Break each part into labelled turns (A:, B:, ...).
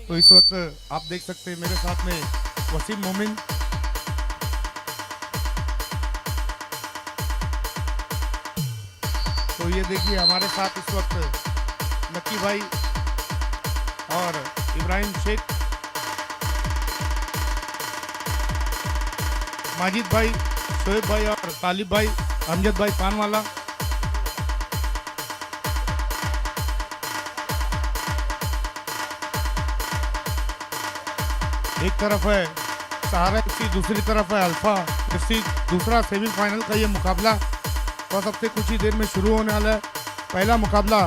A: तो इस वक्त आप देख सकते हैं मेरे साथ में वसीम मोमिन, तो ये देखिए हमारे साथ इस वक्त लक्की भाई और इब्राहिम शेख, माजिद भाई, शोएब भाई और तालिब भाई, अमजद भाई पानवाला। एक तरफ है सहारा एफसी, दूसरी तरफ है अल्फा एफसी। दूसरा सेमीफाइनल का ये मुकाबला बस अब से कुछ ही देर में शुरू होने वाला है। पहला मुकाबला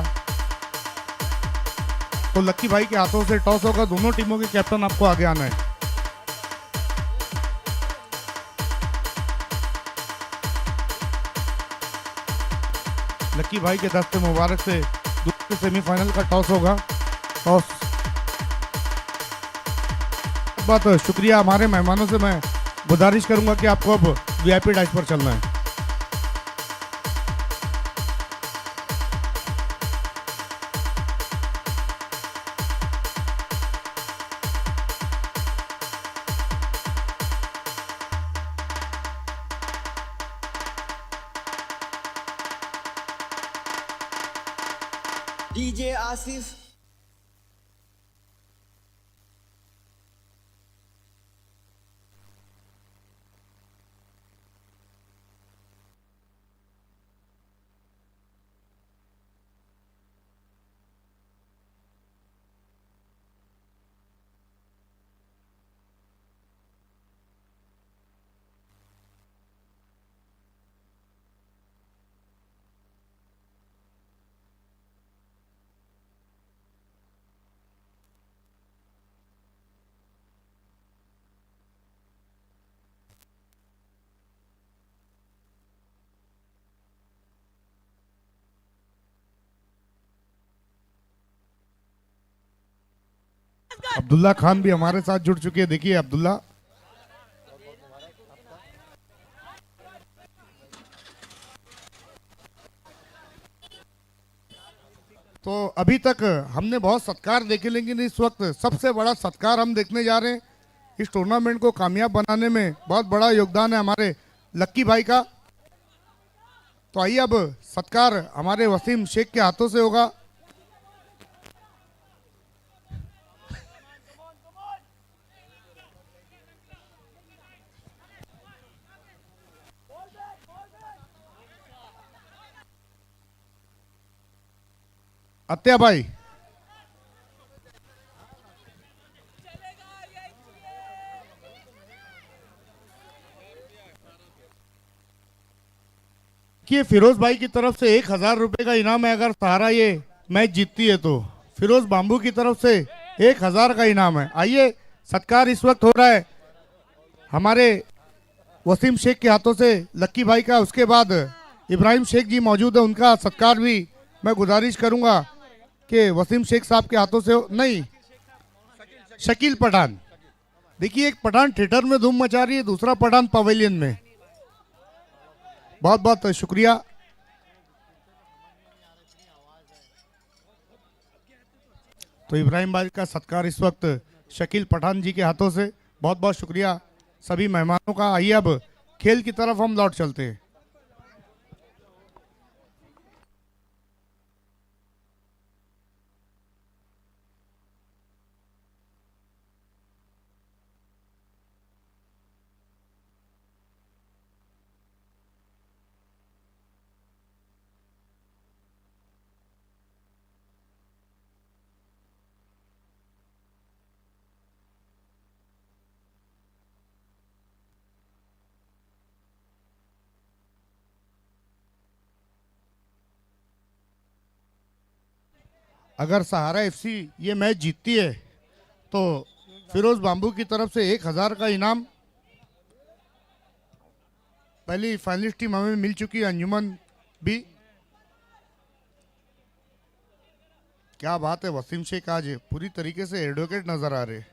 A: तो लक्की भाई के हाथों से टॉस होगा। दोनों टीमों के कैप्टन आपको आगे आना है। लक्की भाई के दस्ते मुबारक से दूसरे सेमीफाइनल का टॉस होगा। टॉस बहुत शुक्रिया। हमारे मेहमानों से मैं गुजारिश करूंगा कि आपको अब वीआईपी डाइस पर चलना है।
B: डीजे आसिफ।
A: अब्दुल्ला खान भी हमारे साथ जुड़ चुके हैं। देखिए अब्दुल्ला, तो अभी तक हमने बहुत सत्कार देखे, लेकिन इस वक्त सबसे बड़ा सत्कार हम देखने जा रहे हैं। इस टूर्नामेंट को कामयाब बनाने में बहुत बड़ा योगदान है हमारे लक्की भाई का। तो आइए अब सत्कार हमारे वसीम शेख के हाथों से होगा। अत्या भाई, कि फिरोज भाई की तरफ से 1,000 रुपए का इनाम है अगर सहारा ये मैच जीतती है तो। फिरोज बाम्बू की तरफ से 1,000 का इनाम है। आइए सत्कार इस वक्त हो रहा है हमारे वसीम शेख के हाथों से लक्की भाई का। उसके बाद इब्राहिम शेख जी मौजूद है, उनका सत्कार भी मैं गुजारिश करूंगा कि वसीम शेख साहब के हाथों से नहीं, शकील पठान। देखिए एक पठान थिएटर में धूम मचा रही है, दूसरा पठान पवेलियन में। बहुत बहुत शुक्रिया। तो इब्राहिम भाई का सत्कार इस वक्त शकील पठान जी के हाथों से। बहुत बहुत शुक्रिया सभी मेहमानों का। आइए अब खेल की तरफ हम लौट चलते हैं। अगर सहारा एफसी ये मैच जीतती है तो फिरोज बाम्बू की तरफ से 1,000 का इनाम। पहली फाइनलिस्ट टीम हमें मिल चुकी है, अंजुमन भी। क्या बात है, वसीम शेख आज पूरी तरीके से एडवोकेट नजर आ रहे।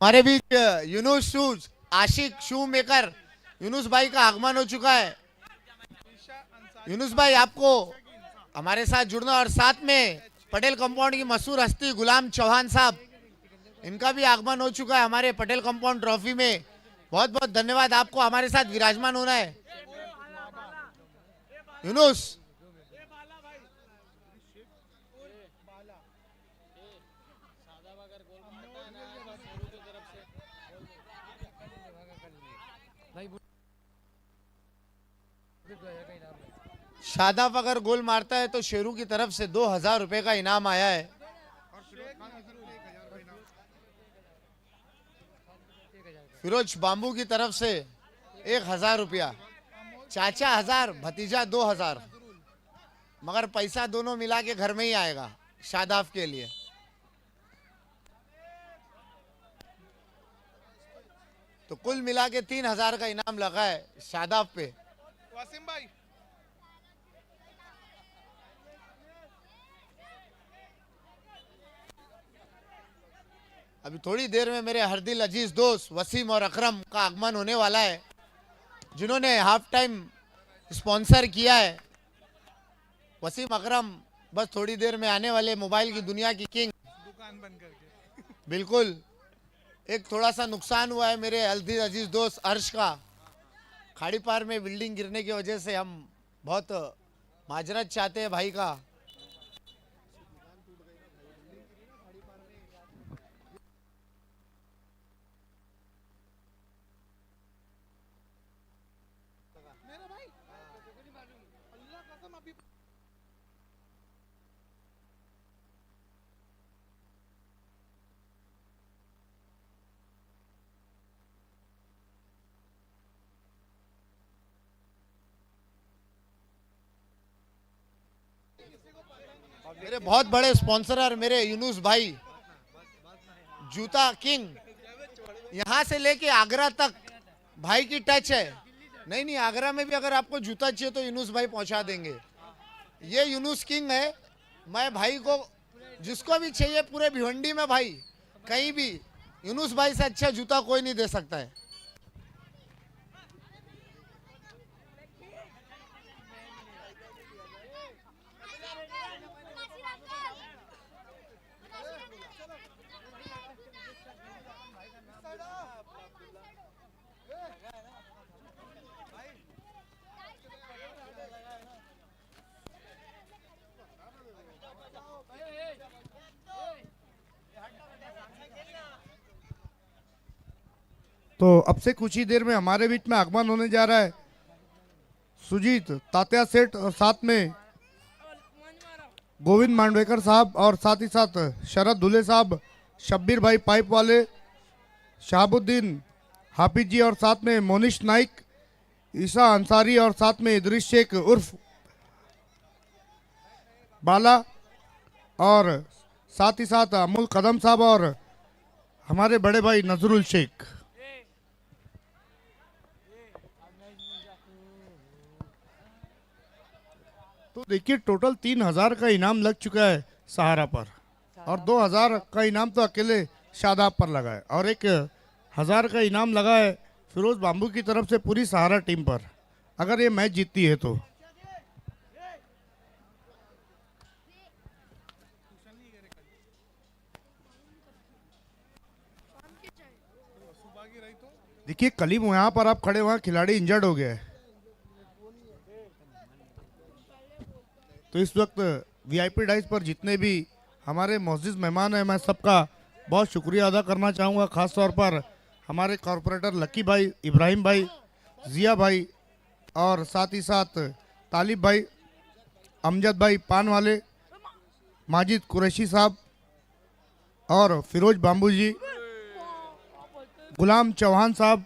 B: हमारे बीच यूनुस शूज आशिक शू मेकर यूनुस भाई का आगमन हो चुका है। यूनुस भाई आपको हमारे साथ जुड़ना, और साथ में पटेल कंपाउंड की मशहूर हस्ती गुलाम चौहान साहब, इनका भी आगमन हो चुका है हमारे पटेल कंपाउंड ट्रॉफी में। बहुत बहुत धन्यवाद, आपको हमारे साथ विराजमान होना है। यूनुस शादाब अगर गोल मारता है तो शेरू की तरफ से 2000 रुपए का इनाम आया है। फिरोज बाम्बू की तरफ से 1000 रुपया, चाचा 1000, भतीजा 2000, मगर पैसा दोनों मिला के घर में ही आएगा शादाब के लिए। तो कुल मिला के 3000 का इनाम लगा है शादाब पे।
C: वासिम भाई
B: अभी थोड़ी देर में मेरे हर दिल अजीज दोस्त वसीम और अकरम का आगमन होने वाला है, जिन्होंने हाफ टाइम स्पॉन्सर किया है। वसीम अकरम बस थोड़ी देर में आने वाले मोबाइल की दुनिया की किंग।
C: दुकान बंद करके
B: बिल्कुल। एक थोड़ा सा नुकसान हुआ है मेरे हल्दी अजीज दोस्त अर्श का, खाड़ी पार में बिल्डिंग गिरने की वजह से हम बहुत माजरत चाहते हैं भाई का।
C: मेरा भाई अल्लाह कसम अभी
B: मेरे बहुत बड़े स्पॉन्सर और मेरे यूनुस भाई जूता किंग, यहाँ से लेके आगरा तक भाई की टच है। नहीं नहीं, आगरा में भी अगर आपको जूता चाहिए तो यूनुस भाई पहुंचा देंगे। ये यूनुस किंग है। मैं भाई को जिसको भी चाहिए पूरे भिवंडी में भाई कहीं भी यूनुस भाई से अच्छा जूता कोई नहीं दे सकता है।
A: तो अब से कुछ ही देर में हमारे बीच में आगमन होने जा रहा है सुजीत तात्या सेठ, और साथ में गोविंद मांडवेकर साहब, और साथ ही साथ शरद धुले साहब, शब्बीर भाई पाइप वाले, शहाबुद्दीन हाफिज जी, और साथ में मोनिश नाइक, ईसा अंसारी, और साथ में इदरीस शेख उर्फ बाला, और साथ ही साथ अमूल कदम साहब और हमारे बड़े भाई नजरुल शेख। तो देखिए टोटल 3000 का इनाम लग चुका है सहारा पर, और 2000 का इनाम तो अकेले शादाब पर लगा है, और 1000 का इनाम लगा है फिरोज बाम्बू की तरफ से पूरी सहारा टीम पर, अगर ये मैच जीतती है तो।
C: सुबह की रही तो
A: देखिए कलीम यहाँ पर आप खड़े, वहाँ खिलाड़ी इंजर्ड हो गया है, तो इस वक्त वीआईपी डाइस पर जितने भी हमारे मोअज़्ज़िज़ मेहमान हैं, मैं सबका बहुत शुक्रिया अदा करना चाहूँगा। ख़ास तौर पर हमारे कॉरपोरेटर लकी भाई, इब्राहिम भाई, जिया भाई, और साथ ही साथ तालिब भाई, अमजद भाई पान वाले, माजिद कुरैशी साहब, और फिरोज बाम्बू जी, गुलाम चौहान साहब,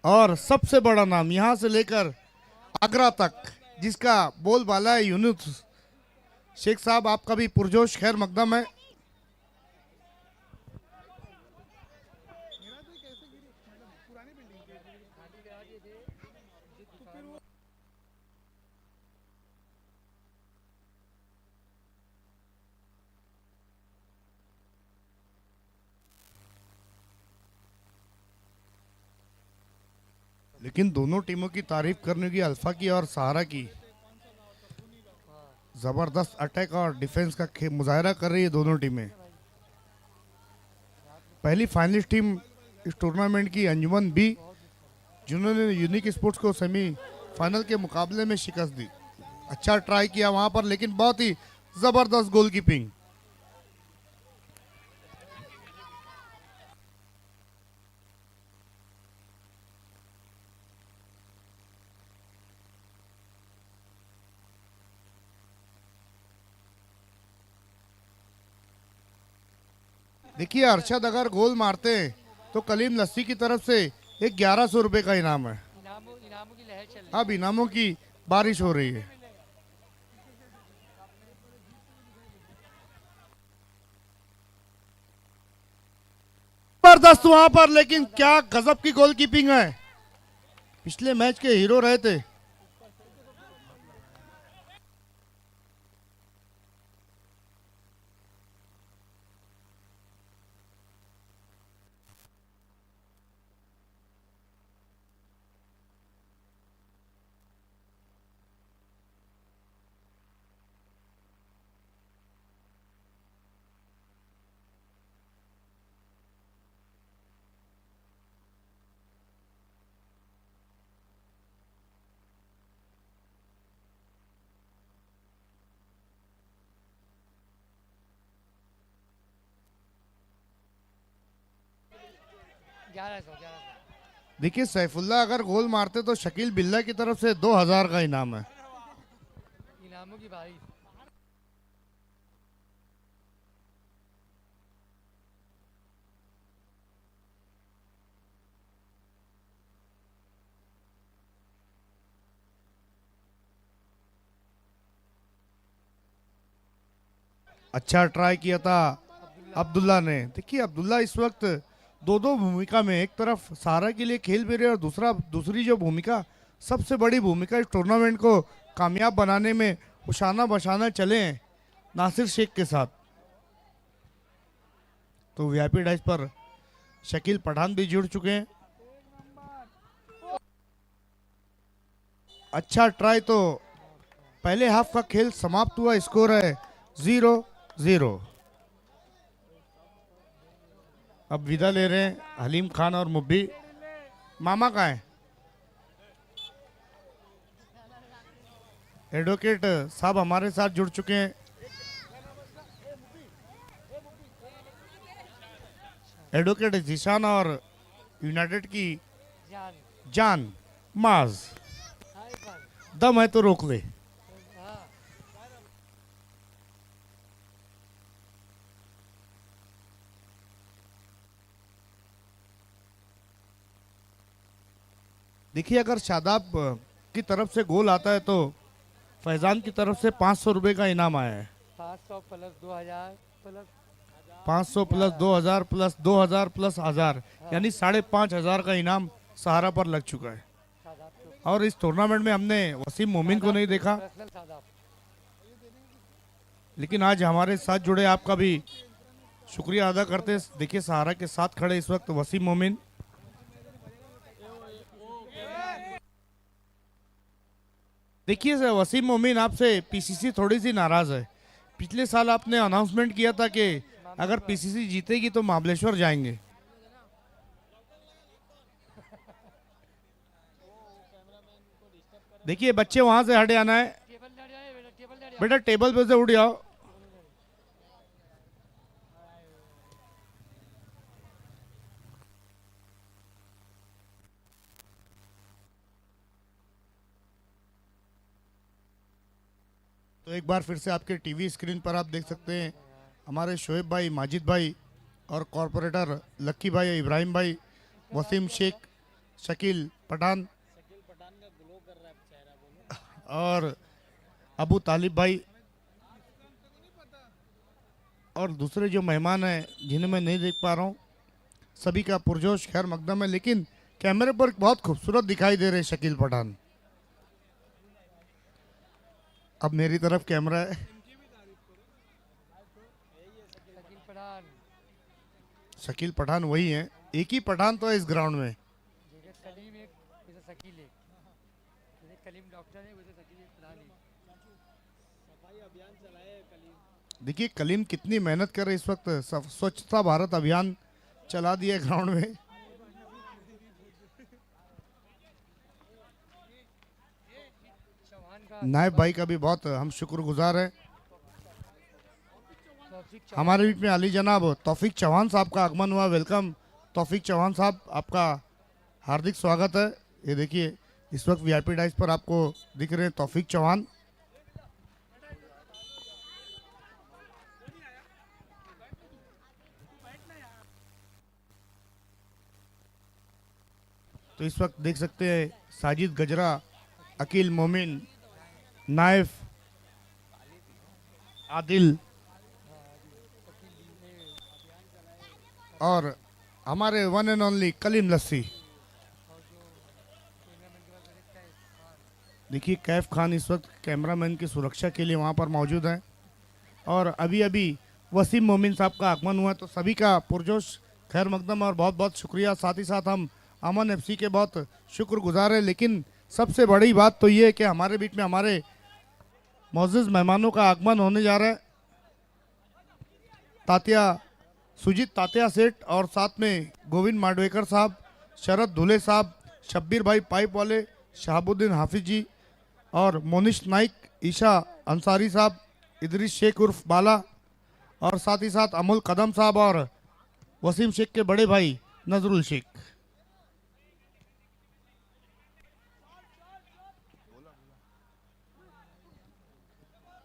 A: और सबसे बड़ा नाम यहाँ से लेकर आगरा तक जिसका बोलबाला है यूनुस शेख साहब, आपका भी पुरजोश खैर मकदम है।
C: मेरा तो कैसे गिरी मतलब पुरानी बिल्डिंग तो फिर वो
A: लेकिन दोनों टीमों की तारीफ करने की, अल्फा की और सहारा की। जबरदस्त अटैक और डिफेंस का मुजाहरा कर रही है दोनों टीमें। पहली फाइनलिस्ट टीम इस टूर्नामेंट की अंजुमन बी, जिन्होंने यूनिक स्पोर्ट्स को सेमीफाइनल के मुकाबले में शिकस्त दी। अच्छा ट्राई किया वहां पर, लेकिन बहुत ही जबरदस्त गोलकीपिंग। देखिए अरशद अगर गोल मारते हैं तो कलीम लस्सी की तरफ से एक 1100 रुपए का इनाम है।
C: इनामों की लहर चल रही
A: अब इनामों की बारिश हो रही है। जबरदस्त वहां पर, लेकिन क्या गजब की गोलकीपिंग है। पिछले मैच के हीरो रहे थे।
C: है। 1100
A: देखिए सैफुल्ला अगर गोल मारते तो शकील बिल्ला की तरफ से 2000 का इनाम है।
C: इनामों की बारिश।
A: अच्छा ट्राई किया था अब्दुल्ला ने। देखिए अब्दुल्ला इस वक्त दो दो भूमिका में, एक तरफ सहारा के लिए खेल भी रहे और दूसरी जो भूमिका, सबसे बड़ी भूमिका इस टूर्नामेंट को कामयाब बनाने में उशाना बशाना चले हैं नासिर शेख के साथ। तो वीआईपी डाइस पर शकील पठान भी जुड़ चुके हैं। अच्छा ट्राई, तो पहले हाफ का खेल समाप्त हुआ, स्कोर है 0-0। अब विदा ले रहे हैं हलीम खान और मुब्बी। मामा कहाँ है? एडवोकेट साहब हमारे साथ जुड़ चुके हैं। एडवोकेट जीशान और यूनाइटेड की
C: जान
A: जान माज।
C: हाय पर
A: दम है तो रोक ले।
C: हाँ
A: देखिए अगर शादाब की तरफ से गोल आता है तो फैजान की तरफ से 500 रुपए का इनाम आया है।
C: 500 plus 2000 plus
A: 500 plus 2000 plus 2000 plus 1000, यानी 5500 का इनाम सहारा पर लग चुका है।
C: सादाब के
A: और इस टूर्नामेंट में हमने वसीम मोमिन को नहीं देखा,
C: पर्सनल सादाब।
A: लेकिन आज हमारे साथ जुड़े आपका भी शुक्रिया अदा करते हैं। देखिए सहारा के साथ खड़े इस वक्त वसीम मोमिन। देखिए सर, वसीम मोमिन आपसे पीसीसी थोड़ी सी नाराज है। पिछले साल आपने अनाउंसमेंट किया था कि अगर पीसीसी जीतेगी तो महाबलेश्वर जाएंगे। देखिए बच्चे वहां से हट जाना है।
C: टेबल लड़ जाए बेटा, टेबल लड़ जाए।
A: बेटा टेबल पे से उठ जाओ। तो एक बार फिर से आपके टीवी स्क्रीन पर आप देख सकते हैं हमारे शोएब भाई, माजिद भाई और कॉरपोरेटर लक्की भाई, इब्राहिम भाई, वसीम शेख, शकील पठान और अबू तालिब भाई और दूसरे जो मेहमान हैं जिन्हें मैं नहीं देख पा रहा हूँ, सभी का पुरजोश खैर मकदम है। लेकिन कैमरे पर बहुत खूबसूरत दिखाई दे रहे हैं शकील पठान। अब मेरी तरफ कैमरा है।
C: शकील पठान
A: शकील पठान वही हैं, एक ही पठान तो है इस ग्राउंड में।
C: जैसे सलीम एक जैसे शकील एक जैसे कलीम डॉक्टर है वैसे शकील एक प्रधान है।
A: देखिए कलीम कितनी मेहनत कर रहे इस वक्त, स्वच्छता भारत अभियान चला दिया ग्राउंड में।
C: चौहान का
A: नायब भाई का भी बहुत हम शुक्रगुजार हैं।
C: तौफीक
A: हमारे बीच में अली जनाब तौफीक चौहान साहब का आगमन हुआ। वेलकम तौफीक चौहान साहब, आपका हार्दिक स्वागत है। ये देखिए इस वक्त वीआईपी डाइस पर आपको दिख रहे हैं तौफीक चौहान। तो इस वक्त देख सकते हैं साजिद गजरा, अकील मोमिन, नाइफ, आदिल और हमारे वन एंड ओनली कलीम लस्सी। देखिए कैफ खान इस वक्त कैमरामैन की सुरक्षा के लिए वहां पर मौजूद हैं। और अभी अभी वसीम मोमिन साहब का आगमन हुआ, तो सभी का पुरजोश खैर मकदम और बहुत बहुत शुक्रिया। साथ ही साथ हम अमन एफसी के बहुत शुक्रगुजार हैं। लेकिन सबसे बड़ी बात तो ये है कि हमारे बीच में हमारे मोअज़्ज़िज़ मेहमानों का आगमन होने जा रहा है। तात्या सुजीत तात्या सेठ और साथ में गोविंद माडवेकर साहब, शरद धुले साहब, शब्बीर भाई पाइप वाले, शहाबुद्दीन हाफिज जी और मोनिश नाइक, ईशा अंसारी साहब, इदरीस शेख उर्फ बाला और साथ ही साथ अमोल कदम साहब और वसीम शेख के बड़े भाई नजरुल शेख।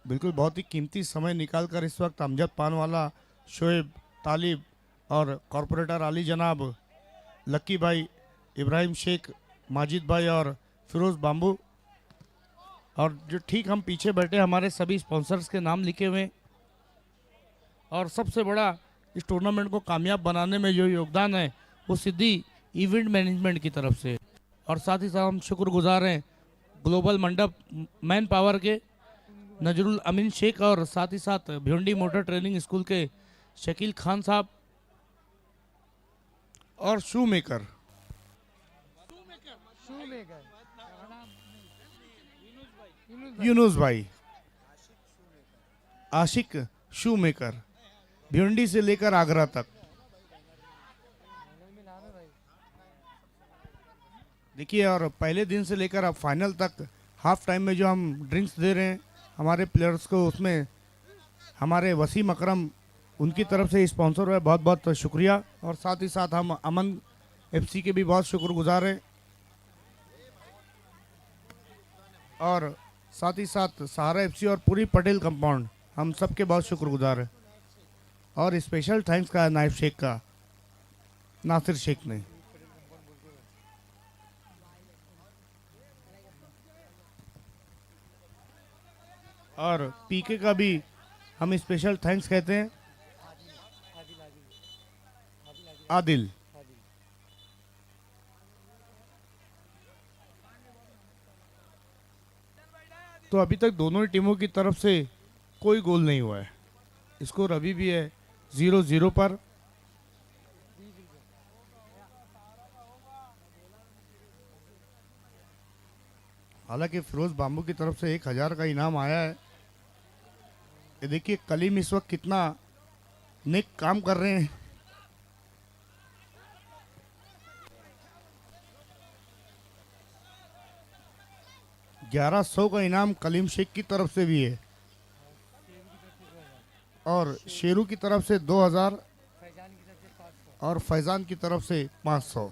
A: बिल्कुल बहुत ही कीमती समय निकालकर इस वक्त अमजद पानवाला, शोएब, तालिब और कॉरपोरेटर अली जनाब, लक्की भाई, इब्राहिम शेख, माजिद भाई और फिरोज बाम्बू और जो ठीक हम पीछे बैठे हमारे सभी स्पॉन्सर्स के नाम लिखे हुए हैं। और सबसे बड़ा इस टूर्नामेंट को कामयाब बनाने में जो योगदान है वो सिद्धि इवेंट मैनेजमेंट की तरफ से। और साथ ही साथ हम शुक्रगुजार हैं ग्लोबल मंडप मैन पावर के नजरुल अमीन शेख और साथ ही साथ भिवंडी मोटर ट्रेनिंग स्कूल के शकील खान साहब और शू मेकर
C: शू मेकर
A: यूनुस भाई, आशिक शू मेकर, भिवंडी से लेकर आगरा तक। देखिए और पहले दिन से लेकर अब फाइनल तक हाफ टाइम में जो हम ड्रिंक्स दे रहे हैं हमारे प्लेयर्स को, उसमें हमारे वसीम अकरम उनकी तरफ से स्पॉन्सर हुआ है, बहुत बहुत शुक्रिया। और साथ ही साथ हम अमन एफसी के भी बहुत शुक्रगुजार हैं और साथ ही साथ सहारा एफसी और पूरी पटेल कंपाउंड हम सबके बहुत शुक्रगुजार हैं। और स्पेशल थैंक्स का नाइफ शेख का, नासिर शेख ने। और पीके का भी हम स्पेशल थैंक्स कहते हैं, आदिल। तो अभी तक दोनों ही टीमों की तरफ से कोई गोल नहीं हुआ है। स्कोर अभी भी है 0-0 पर। हालांकि फिरोज बाम्बू की तरफ से 1000 का इनाम आया है। ये देखिए कलीम इस वक्त कितना नेक काम कर रहे हैं। $1100 का इनाम कलीम शेख की तरफ से भी है और शेरू की तरफ से 2000 और फैजान की तरफ से 500।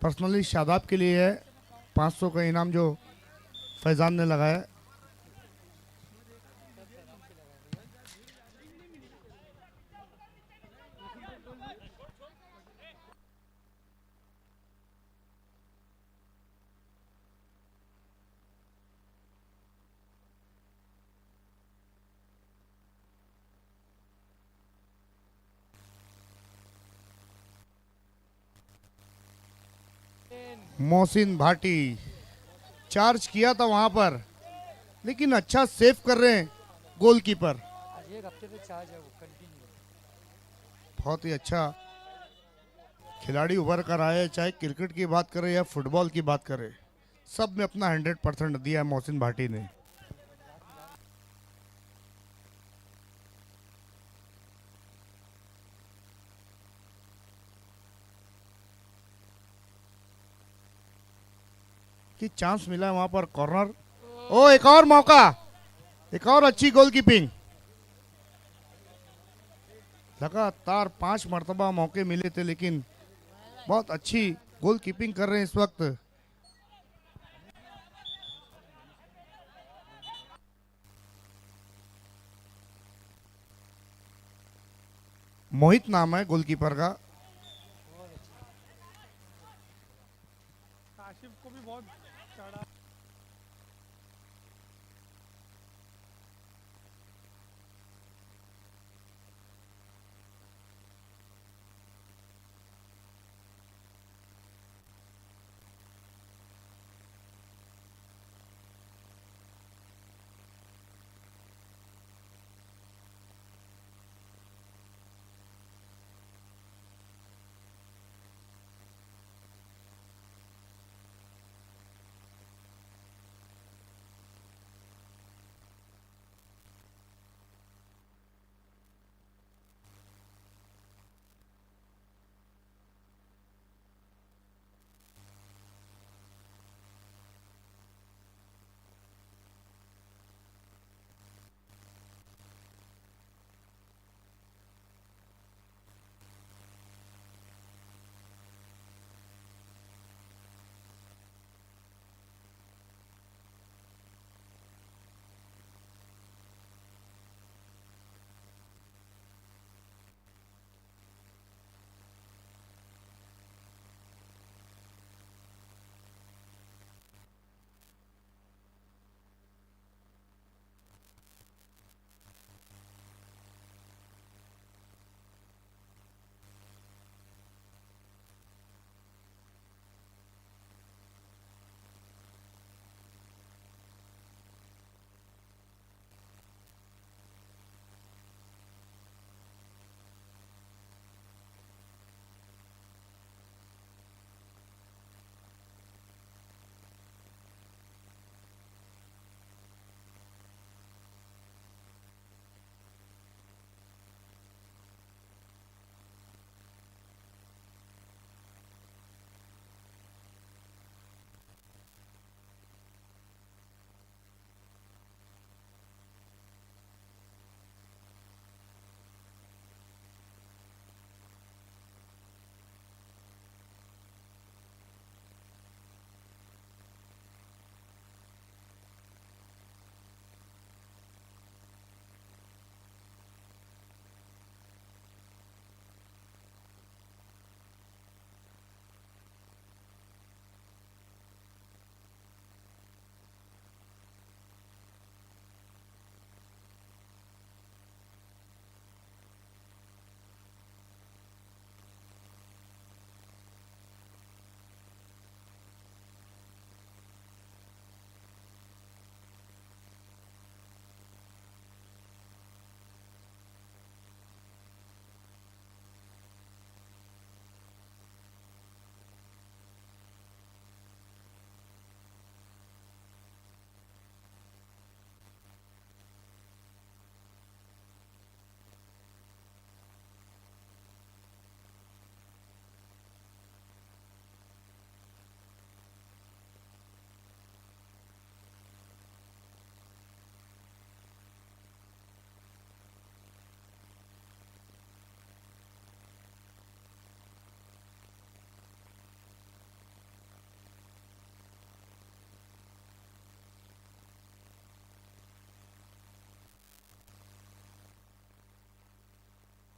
A: पर्सनली शादाब के लिए है 500 का इनाम जो फैजान ने लगाया। मोहसिन भाटी चार्ज किया था वहां पर, लेकिन अच्छा सेव कर रहे हैं गोलकीपर।
C: आज एक हफ्ते से चार्ज है वो कंटिन्यू।
A: बहुत ही अच्छा खिलाड़ी उभर कर आए, चाहे क्रिकेट की बात करें या फुटबॉल की बात करें, सब में अपना 100% दिया है मोहसिन भाटी ने। कि चांस मिला है वहां पर कॉर्नर। ओ एक और मौका, एक और अच्छी गोलकीपिंग। लगातार 5 मरतबा मौके मिले थे, लेकिन बहुत अच्छी गोलकीपिंग कर रहे हैं इस वक्त। मोहित नाम है गोलकीपर का।
C: काशिफ को भी बहुत चढ़ा।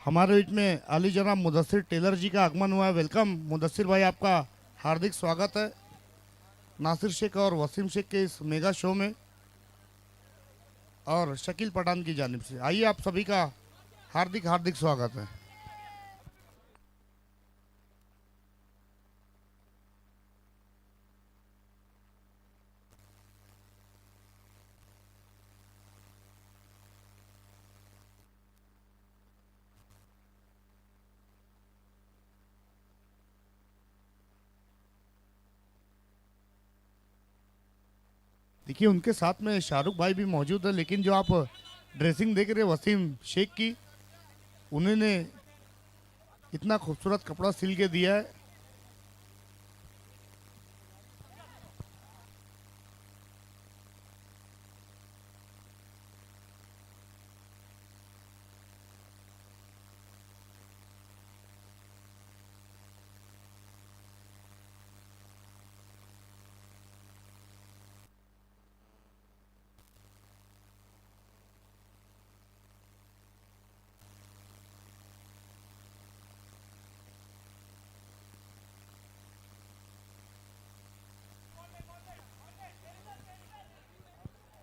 A: हमारे बीच में अली जनाब मुदस्सिर टेलर जी का आगमन हुआ है। वेलकम मुदस्सिर भाई, आपका हार्दिक स्वागत है नासिर शेख और वसीम शेख के इस मेगा शो में और शकील पठान की जानिब से। आइए, आप सभी का हार्दिक हार्दिक स्वागत है। देखिए उनके साथ में शाहरुख भाई भी मौजूद है, लेकिन जो आप ड्रेसिंग देख रहे हैं वसीम शेख की, उन्होंने इतना खूबसूरत कपड़ा सिल के दिया है।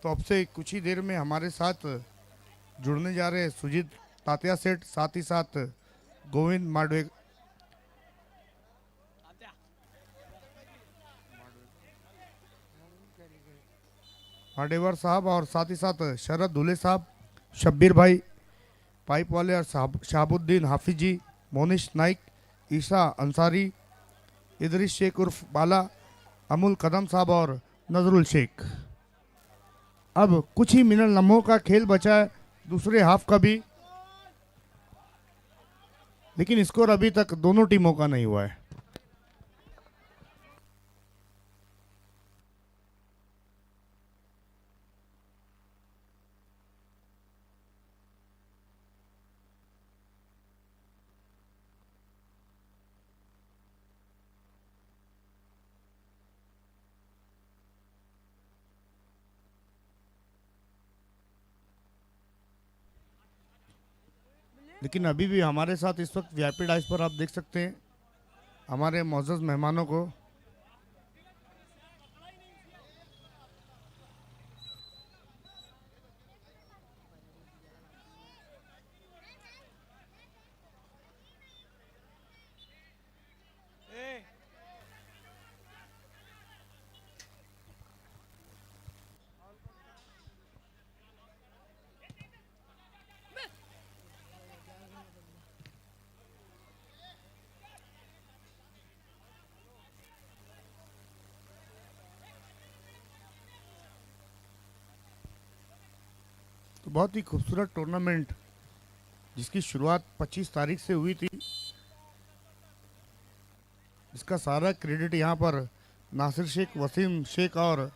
A: तो अब से कुछ ही देर में हमारे साथ जुड़ने जा रहे हैं सुजीत तात्या सेठ, साथ ही साथ गोविंद माडेवर साहब, और साथ ही साथ शरद धुले साहब, शब्बीर भाई पाइप वाले, और शहाबुद्दीन हाफिज जी, मोनिश नाइक, ईशा अंसारी, इदरिस शेख उर्फ बाला, अमुल कदम साहब और नजरुल शेख। अब कुछ ही मिनट लम्हों का खेल बचा है दूसरे हाफ का भी, लेकिन स्कोर अभी तक दोनों टीमों का नहीं हुआ है। लेकिन अभी भी हमारे साथ इस वक्त वीआईपी डाइस पर आप देख सकते हैं हमारे मौजूद मेहमानों को। तो बहुत ही खूबसूरत टूर्नामेंट जिसकी शुरुआत 25 तारीख से हुई थी, इसका सारा क्रेडिट यहाँ पर नासिर शेख, वसीम शेख और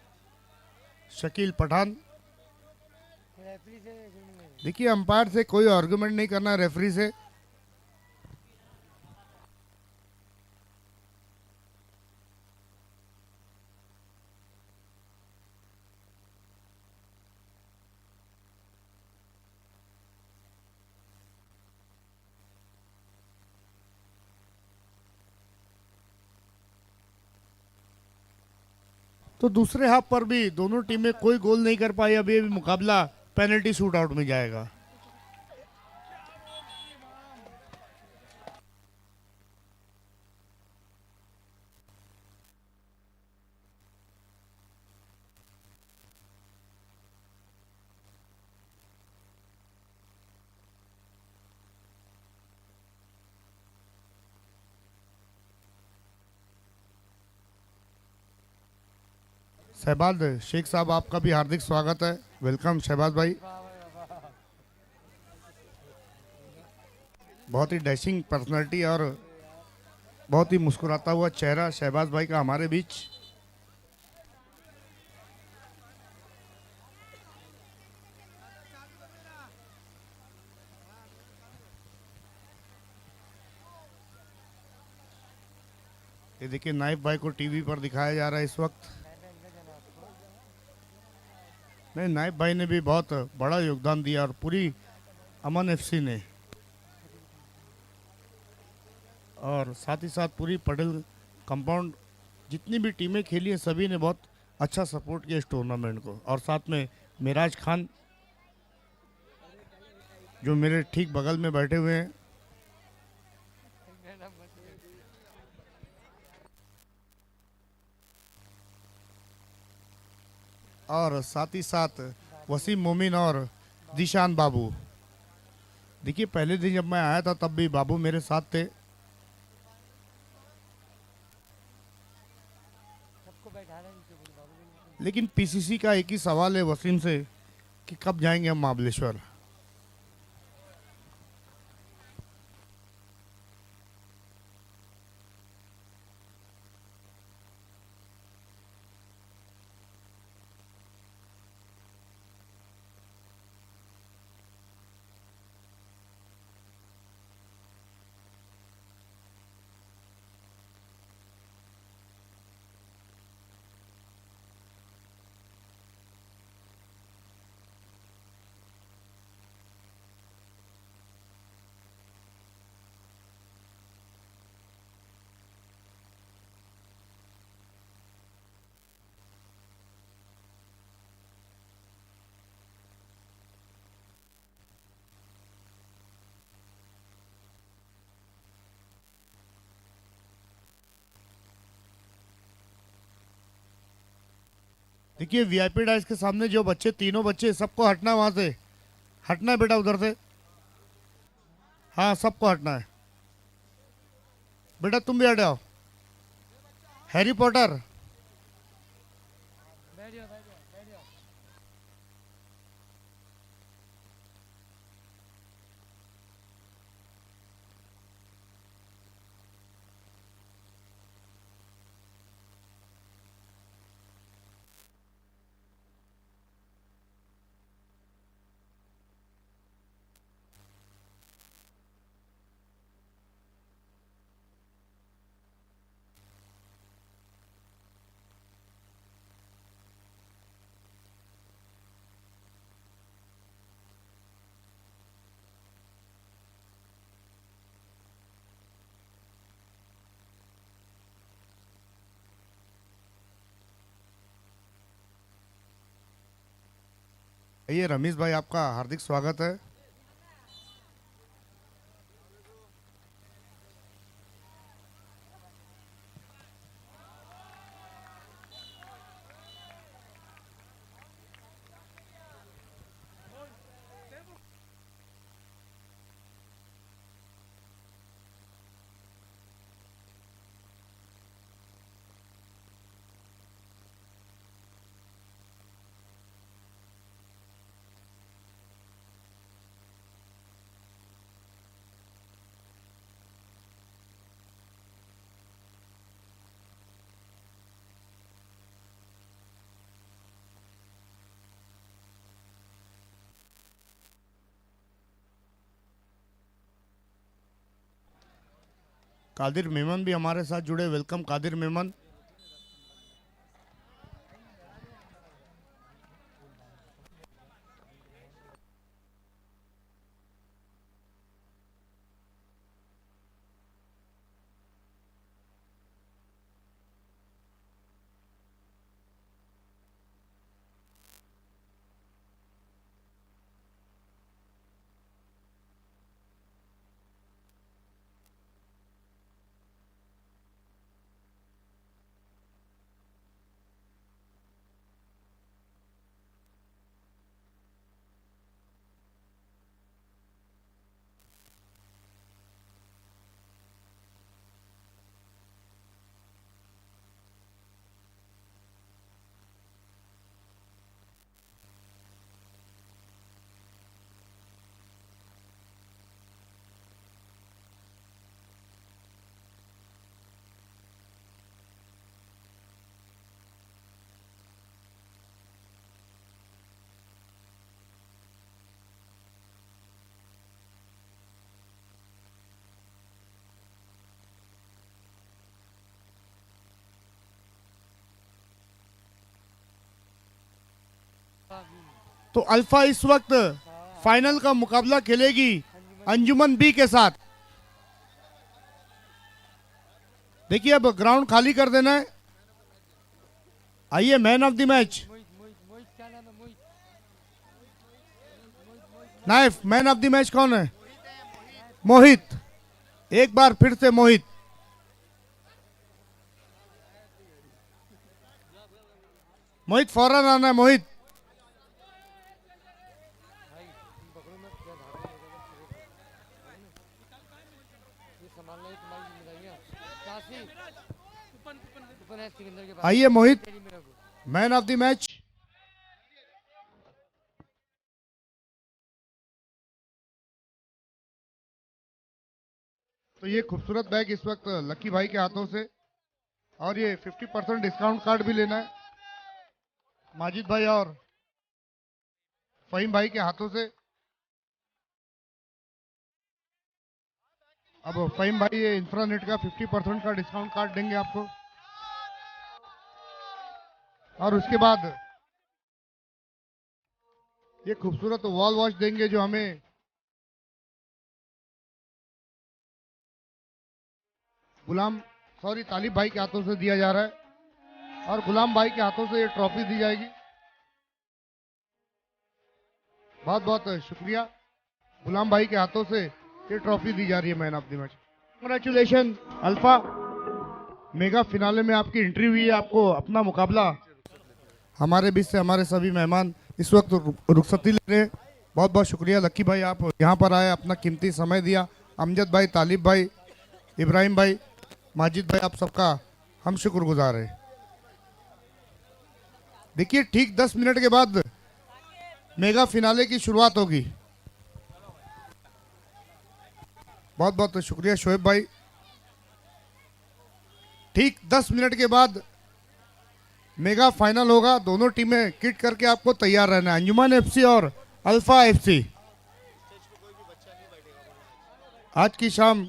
A: शकील पठान। देखिए अंपायर से कोई आर्गुमेंट नहीं करना, रेफरी से। तो दूसरे हाफ पर भी दोनों टीमें कोई गोल नहीं कर पाई। अभी भी मुकाबला पेनल्टी शूट आउट में जाएगा। शहबाज शेख साहब, आपका भी हार्दिक स्वागत है। वेलकम शहबाज भाई। बहुत ही डैशिंग पर्सनालिटी और बहुत ही मुस्कुराता हुआ चेहरा शहबाज भाई का हमारे बीच। ये देखिए नाइफ भाई को टीवी पर दिखाया जा रहा है इस वक्त। नहीं, नाइफ भाई ने भी बहुत बड़ा योगदान दिया और पूरी अमन एफसी ने, और साथ ही साथ पूरी पटेल कंपाउंड जितनी भी टीमें खेली हैं सभी ने बहुत अच्छा सपोर्ट किया इस टूर्नामेंट को। और साथ में मिराज खान जो मेरे ठीक बगल में बैठे हुए हैं। और साथ ही साथ वसीम मोमिन और दिशान बाबू। देखिए पहले दिन जब मैं आया था तब भी बाबू मेरे साथ थे। लेकिन पीसीसी का एक ही सवाल है वसीम से कि कब जाएंगे हम महाबलेश्वर। देखिए वीआईपी डाइस के सामने जो बच्चे, तीनों बच्चे, सबको हटना है वहां से। हटना है बेटा उधर से। हाँ सबको हटना है। बेटा तुम भी हट जाओ। Harry Potter.
C: बैठ जाओ बैठ जाओ बैठ जाओ।
A: ये रमेश भाई आपका हार्दिक स्वागत है। कादिर मेमन भी हमारे साथ जुड़े। वेलकम कादिर मेमन। तो अल्फा इस वक्त फाइनल का मुकाबला खेलेगी अंजुमन बी के साथ। देखिए अब ग्राउंड खाली कर देना है। आइए man of the match
C: Mohit Mohit Mohit क्या नाम है Mohit?
A: Knife. Man of the match कौन है? मोहित। एक बार फिर से मोहित। मोहित फौरन आना है मोहित।
C: भाई तुम पकड़ो मत, क्या भागने लगेगा? ये संभालना ही तुम्हारी जिम्मेदारी है। काशी कूपन कूपन कूपन है सिकंदर के पास।
A: आइए मोहित।
C: तेरी मेरे को
A: मैन ऑफ द मैच तो ये खूबसूरत बैग इस वक्त लकी भाई के हाथों से, और ये 50% डिस्काउंट कार्ड भी लेना है माजिद भाई और फहीम भाई के हाथों से। अब फहीम भाई ये इंफ्रानेट का 50% का डिस्काउंट कार्ड देंगे आपको, और उसके बाद ये खूबसूरत वॉल वॉश देंगे जो हमें तालिब भाई के हाथों से दिया जा रहा है, और गुलाम भाई के हाथों से ये ट्रॉफी दी जाएगी। बहुत बहुत शुक्रिया, गुलाम भाई के हाथों से ये ट्रॉफी दी जा रही है man of the match. Congratulation alpha, mega finale में आपकी एंट्री हुई है, आपको अपना मुकाबला हमारे बीच से हमारे सभी मेहमान इस वक्त रुखसती ले रहे हैं। बहुत बहुत शुक्रिया लक्की भाई, आप यहाँ पर आए, अपना कीमती समय दिया। अमजद भाई, तालिब भाई, इब्राहिम भाई, माजिद भाई, आप सबका हम शुक्रगुजार है। देखिए ठीक 10 मिनट के बाद मेगा फिनाले की शुरुआत होगी। बहुत बहुत शुक्रिया शोएब भाई। ठीक 10 मिनट के बाद मेगा फाइनल होगा, दोनों टीमें किट करके आपको तैयार रहना है, अंजुमन एफसी और अल्फा एफसी। आज की शाम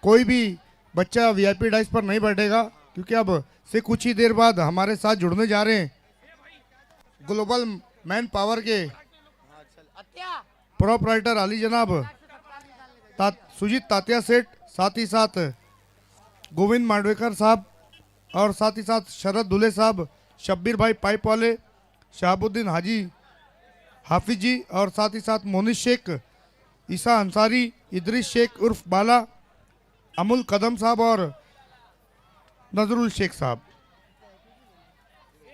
A: कोई भी बच्चा वीआईपी डाइस पर नहीं बैठेगा, क्योंकि अब से कुछ ही देर बाद हमारे साथ जुड़ने जा रहे हैं ग्लोबल मैन पावर के प्रोपराइटर अली जनाब सुजीत तात्या सेठ, साथ ही साथ गोविंद मांडवेकर साहब, और साथ ही साथ शरद दुले साहब, शब्बीर भाई पाइप वाले, शहाबुद्दीन हाजी हाफिज जी, और साथ ही साथ मोनिश शेख, ईसा अंसारी, इदरीस शेख उर्फ बाला, अमुल कदम साहब और नजरुल शेख साहब।